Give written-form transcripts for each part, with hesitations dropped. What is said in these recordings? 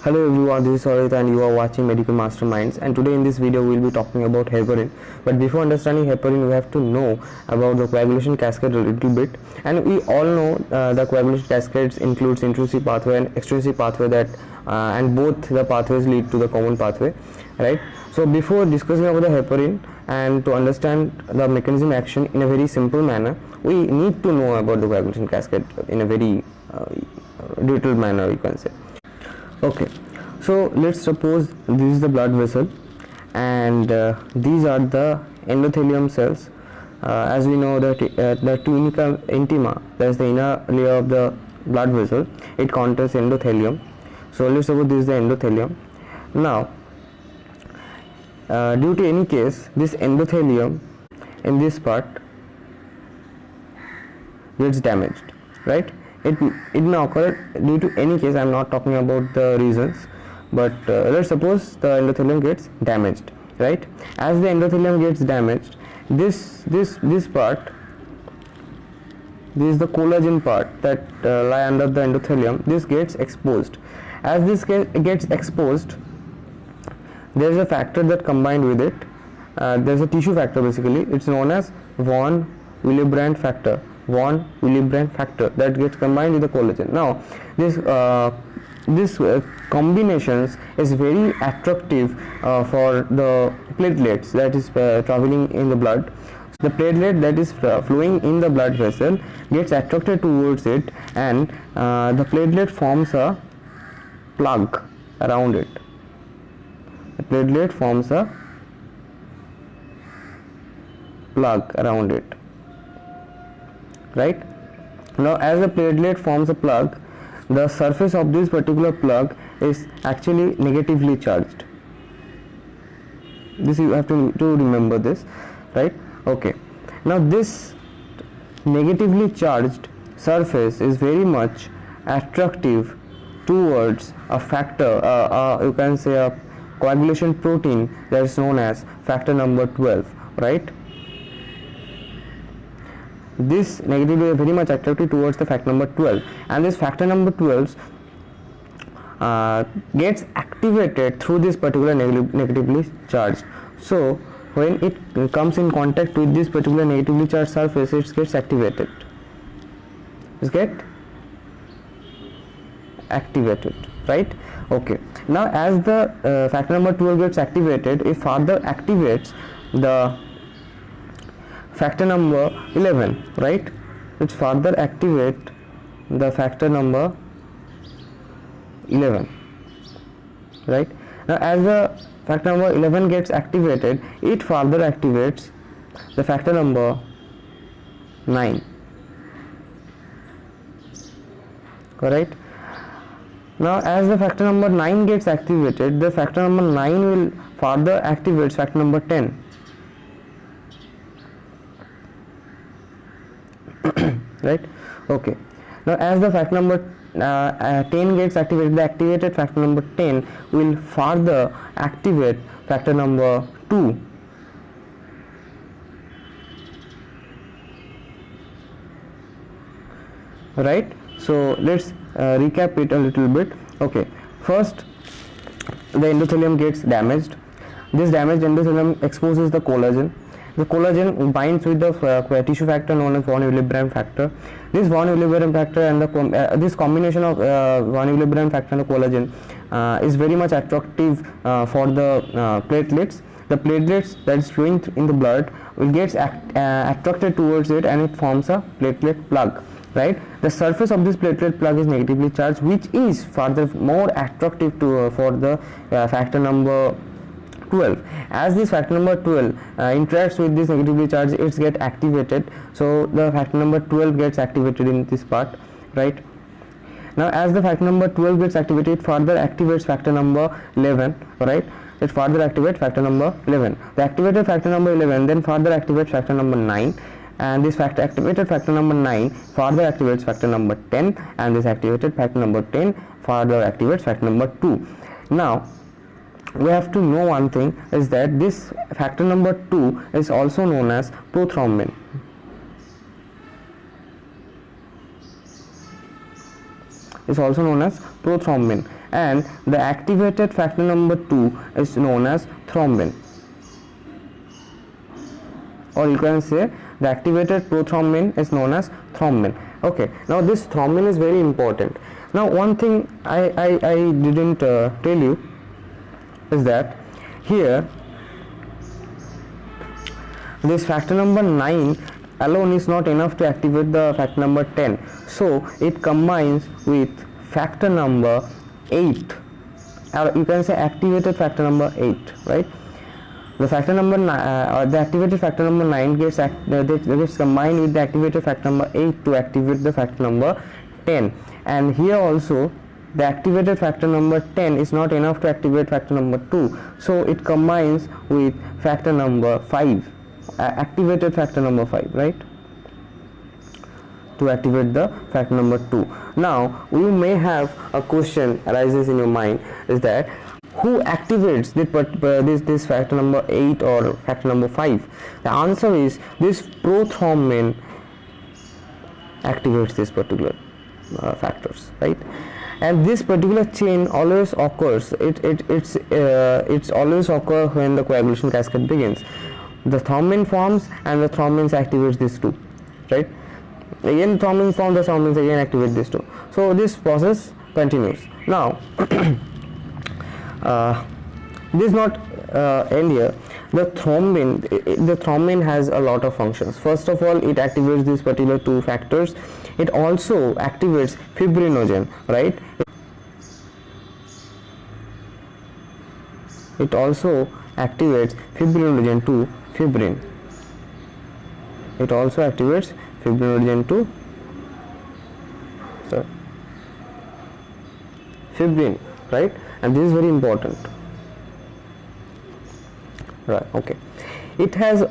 Hello everyone, this is Sorit and you are watching Medical Masterminds, and today in this video we will be talking about heparin. But before understanding heparin, we have to know about the coagulation cascade a little bit. And we all know the coagulation cascades includes intrusive pathway and extrusive pathway and both the pathways lead to the common pathway, right? So before discussing about the heparin and to understand the mechanism action in a very simple manner, we need to know about the coagulation cascade in a very detailed manner, you can say. Okay, so let's suppose this is the blood vessel and these are the endothelium cells. As we know that the tunica intima, that is the inner layer of the blood vessel, it contains endothelium. So let's suppose this is the endothelium. Now due to any case, this endothelium in this part gets damaged, right? It may occur due to any case. I am not talking about the reasons, but let's suppose the endothelium gets damaged, right? As the endothelium gets damaged, this part, this is the collagen part that lie under the endothelium, this gets exposed. As this gets exposed, there is a factor that combined with it. There is a tissue factor, basically it's known as von Willebrand factor that gets combined with the collagen. Now this combinations is very attractive for the platelets that is traveling in the blood. The platelet that is flowing in the blood vessel gets attracted towards it, and the platelet forms a plug around it. The platelet forms a plug around it, right? Now as the platelet forms a plug, the surface of this particular plug is actually negatively charged. This you have to remember this, right? Okay, now this negatively charged surface is very much attractive towards a factor, you can say a coagulation protein that is known as factor number 12, right? This negatively is very much attractive towards the factor number 12, and this factor number 12 gets activated through this particular negatively charged. So when it comes in contact with this particular negatively charged surface, it gets activated. Right? Okay, now as the factor number 12 gets activated, it further activates the factor number 11, right? It further activate the factor number 11, right? Now as the factor number 11 gets activated, it further activates the factor number 9, correct? Now as the factor number 9 gets activated, the factor number 9 will further activate factor number 10. Right? Okay, now as the factor number 10 gets activated, the activated factor number 10 will further activate factor number 2. Right? So let's recap it a little bit. Okay, first the endothelium gets damaged. This damaged endothelium exposes the collagen. The collagen binds with the tissue factor known as von Willebrand factor. This von Willebrand factor and this combination of von Willebrand factor and the collagen is very much attractive for the platelets. The platelets that is flowing in the blood will get attracted towards it, and it forms a platelet plug, right? The surface of this platelet plug is negatively charged, which is further more attractive for the factor number 12. As this factor number 12 interacts with this negatively charged, it gets activated. So the factor number 12 gets activated in this part, right? Now as the factor number 12 gets activated, it further activates factor number 11, right? It further activates factor number 11. The activated factor number 11 then further activates factor number 9, and this activated factor number 9 further activates factor number 10, and this activated factor number 10 further activates factor number 2. Now we have to know one thing, is that this factor number 2 is also known as prothrombin. Is also known as prothrombin, and the activated factor number 2 is known as thrombin, or you can say the activated prothrombin is known as thrombin. Okay, now this thrombin is very important. Now one thing I didn't tell you is that here this factor number 9 alone is not enough to activate the factor number 10, so it combines with factor number 8, or you can say activated factor number 8, right? The factor number the activated factor number 9 gets combined with the activated factor number 8 to activate the factor number 10, and here also the activated factor number 10 is not enough to activate factor number 2, so it combines with factor number 5, activated factor number 5, right, to activate the factor number 2. Now you may have a question arises in your mind, is that who activates this factor number 8 or factor number 5? The answer is this prothrombin activates this particular factors, right? And this particular chain always occurs, it's always occur when the coagulation cascade begins. The thrombin forms and the thrombins activates these two, right? Again thrombin forms, the thrombins again activate these two, so this process continues. Now this is not end here. The thrombin has a lot of functions. First of all, it activates these particular two factors. It also activates fibrinogen, right? It also activates fibrinogen to fibrin. It also activates fibrinogen to fibrin, right? And this is very important, right? Okay, it has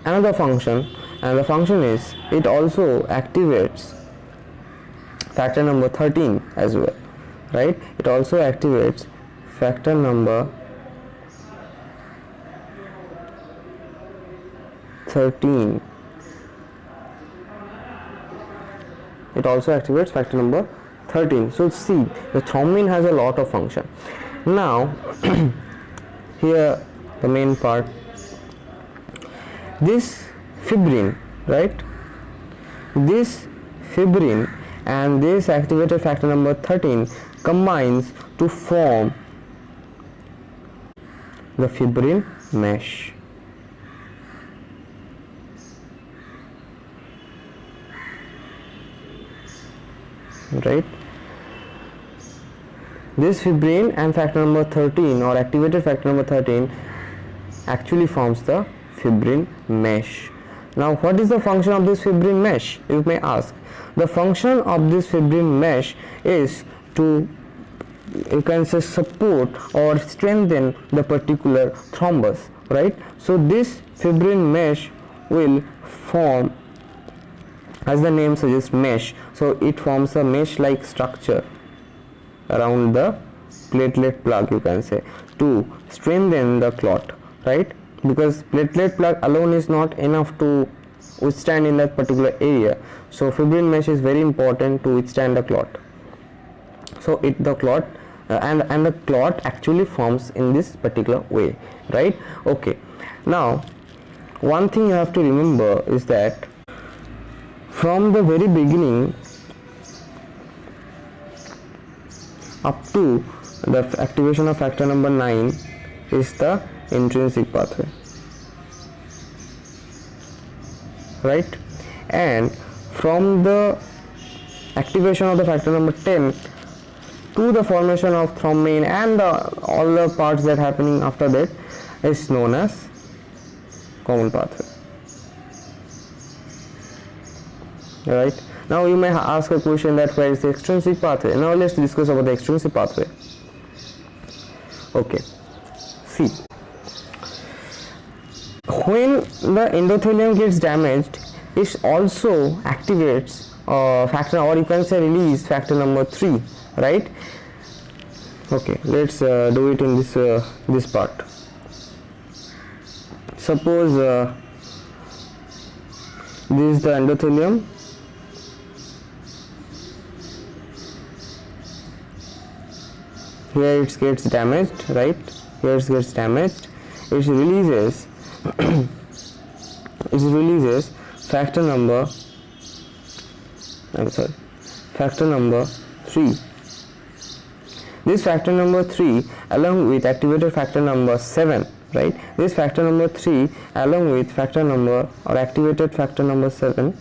another function, and the function is it also activates factor number 13 as well, right? It also activates factor number 13. It also activates factor number 13. So see, the thrombin has a lot of function. Now here the main part, this fibrin, right? This fibrin and this activated factor number 13 combines to form the fibrin mesh, right? This fibrin and factor number 13 or activated factor number 13 actually forms the fibrin mesh. Now what is the function of this fibrin mesh, you may ask? The function of this fibrin mesh is to, you can say, support or strengthen the particular thrombus, right? So this fibrin mesh will form, as the name suggests, mesh. So it forms a mesh like structure around the platelet plug, you can say, to strengthen the clot, right? Because platelet plug alone is not enough to withstand in that particular area, so fibrin mesh is very important to withstand the clot. So the clot and the clot actually forms in this particular way, right? Okay, now one thing you have to remember is that from the very beginning up to the activation of factor number 9 is the intrinsic pathway, right? And from the activation of the factor number 10 to the formation of thrombin and all the parts that happening after that is known as common pathway, right? Now you may ask a question that where is the extrinsic pathway. Now let's discuss about the extrinsic pathway. Okay, see, when the endothelium gets damaged, it also activates factor, or you can say release factor number 3, right? Okay, let's do it in this part. Suppose this is the endothelium, here it gets damaged, right? Here it gets damaged. It releases it releases factor number factor number 3. This factor number 3 along with activated factor number 7, right? This factor number 3 along with factor number or activated factor number 7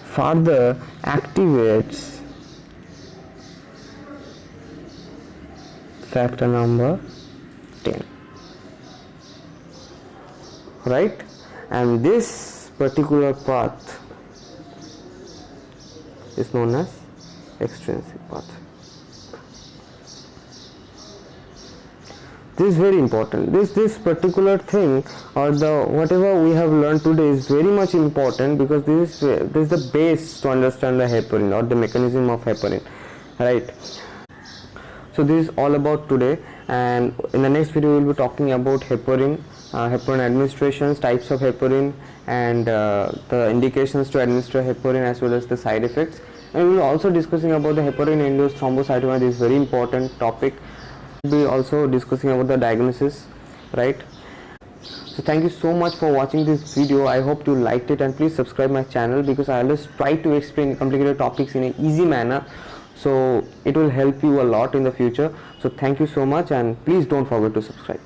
further activates factor number 10, right? And this particular path is known as extrinsic path. This is very important. This particular thing or the whatever we have learned today is very much important, because this is the base to understand the heparin or the mechanism of heparin, right? So this is all about today, and in the next video we will be talking about heparin, heparin administrations, types of heparin, and the indications to administer heparin as well as the side effects. And we will also discussing about the heparin-induced thrombocytopenia. This is very important topic. We will be also discussing about the diagnosis, right? So thank you so much for watching this video. I hope you liked it, and please subscribe my channel, because I always try to explain complicated topics in an easy manner, so it will help you a lot in the future. So thank you so much, and please don't forget to subscribe.